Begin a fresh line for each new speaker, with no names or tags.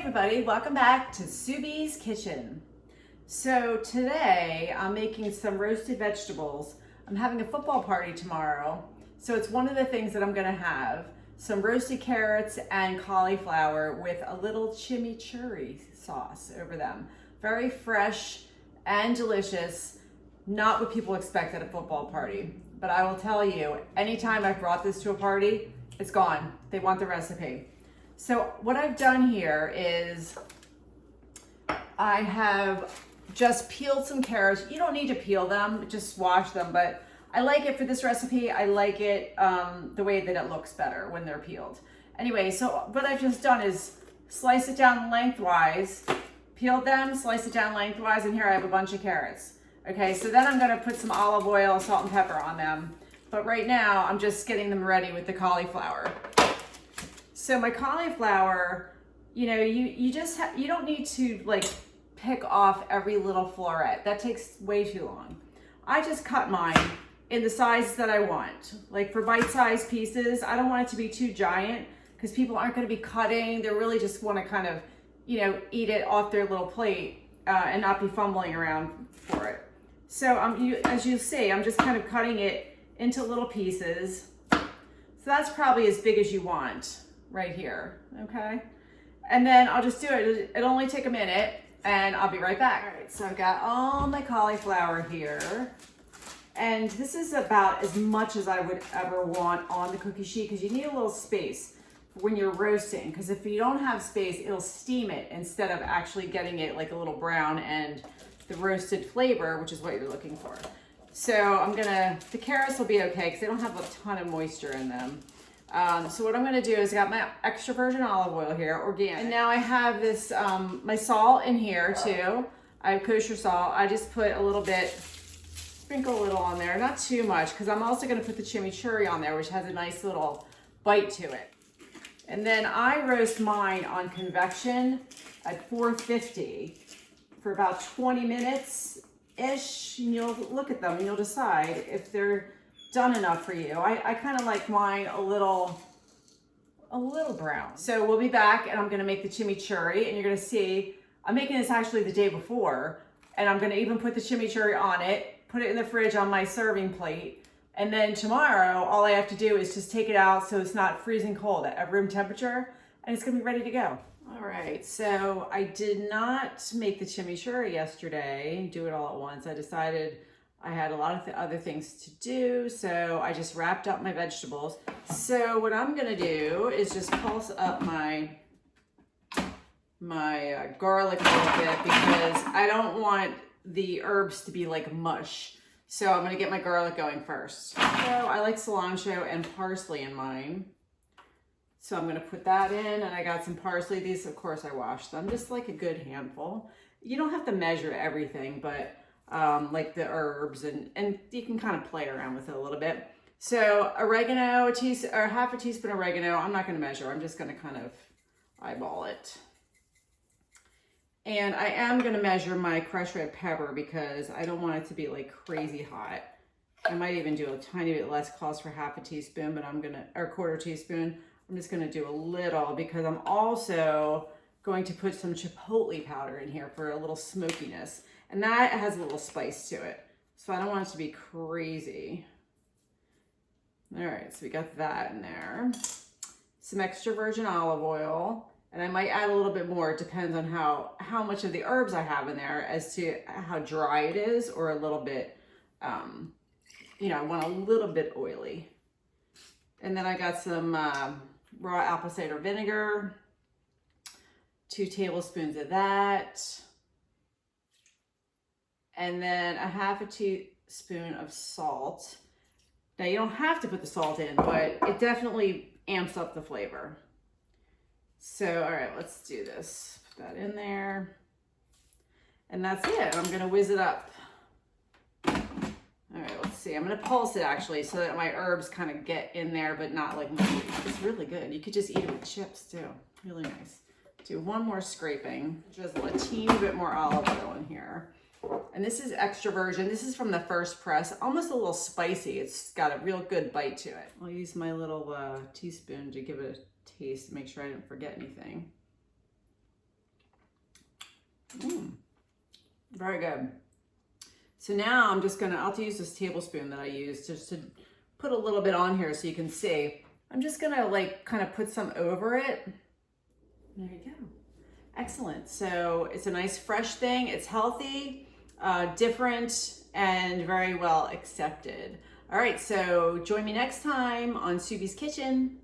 everybody, welcome back to Sue's Kitchen. So today I'm making some roasted vegetables. I'm having a football party tomorrow, so it's one of the things that I'm gonna have. Some roasted carrots and cauliflower with a little chimichurri sauce over them. Very fresh and delicious, not what people expect at a football party. But I will tell you, anytime I've brought this to a party, it's gone. They want the recipe. So what I've done here is I have just peeled some carrots. You don't need to peel them, just wash them, but I like it for this recipe. I like it the way that it looks better when they're peeled. Anyway, so what I've just done is slice it down lengthwise, peeled them, slice it down lengthwise, and here I have a bunch of carrots. Okay, so then I'm gonna put some olive oil, salt and pepper on them. But right now, I'm just getting them ready with the cauliflower. So my cauliflower, you know, you don't need to like pick off every little floret. That takes way too long. I just cut mine in the size that I want. Like for bite-sized pieces, I don't want it to be too giant because people aren't gonna be cutting. They really just wanna kind of, you know, eat it off their little plate and not be fumbling around for it. So as you see, I'm just kind of cutting it into little pieces. So that's probably as big as you want. Right here, okay? And then I'll just do it. It'll only take a minute and I'll be right back. All right, so I've got all my cauliflower here. And this is about as much as I would ever want on the cookie sheet because you need a little space when you're roasting, because if you don't have space, it'll steam it instead of actually getting it like a little brown and the roasted flavor, which is what you're looking for. So the carrots will be okay because they don't have a ton of moisture in them. So what I'm gonna do is I got my extra virgin olive oil here, organic. And now I have this, my salt in here too. I have kosher salt. I just put a little bit, sprinkle a little on there, not too much, because I'm also gonna put the chimichurri on there, which has a nice little bite to it. And then I roast mine on convection at 450 for about 20 minutes-ish. And you'll look at them and you'll decide if they're done enough for you. I kind of like mine a little brown. So we'll be back and I'm gonna make the chimichurri and you're gonna see, I'm making this actually the day before and I'm gonna even put the chimichurri on it, put it in the fridge on my serving plate. And then tomorrow, all I have to do is just take it out so it's not freezing cold at room temperature and it's gonna be ready to go. All right, so I did not make the chimichurri yesterday, do it all at once. I decided I had a lot of other things to do, so I just wrapped up my vegetables. So what I'm gonna do is just pulse up my garlic a little bit because I don't want the herbs to be like mush. So I'm gonna get my garlic going first. So I like cilantro and parsley in mine. So I'm gonna put that in, and I got some parsley. These, of course, I washed them, just like a good handful. You don't have to measure everything, but like the herbs, and you can kind of play around with it a little bit. So oregano, half a teaspoon oregano. I'm not going to measure. I'm just going to kind of eyeball it. And I am going to measure my crushed red pepper because I don't want it to be like crazy hot. I might even do a tiny bit less, calls for half a teaspoon, but or quarter teaspoon. I'm just going to do a little because I'm also going to put some chipotle powder in here for a little smokiness. And that has a little spice to it. So I don't want it to be crazy. All right, so we got that in there. Some extra virgin olive oil. And I might add a little bit more. It depends on how much of the herbs I have in there as to how dry it is or a little bit, you know, I want a little bit oily. And then I got some raw apple cider vinegar, 2 tablespoons of that. And then a half a teaspoon of salt. Now you don't have to put the salt in, but it definitely amps up the flavor. So, all right, let's do this. Put that in there. And that's it. I'm gonna whiz it up. All right, let's see. I'm gonna pulse it actually so that my herbs kind of get in there, but not like mushy. It's really good. You could just eat it with chips too. Really nice. Do one more scraping. Drizzle a teeny bit more olive oil in here. And this is extra virgin. This is from the first press, almost a little spicy. It's got a real good bite to it. I'll use my little teaspoon to give it a taste, make sure I didn't forget anything. Very good. So now I'll have to use this tablespoon that I use just to put a little bit on here so you can see. I'm just gonna like kind of put some over it. There you go. Excellent. So it's a nice fresh thing. It's healthy, different, and very well accepted. All right, so join me next time on Sueby's Kitchen.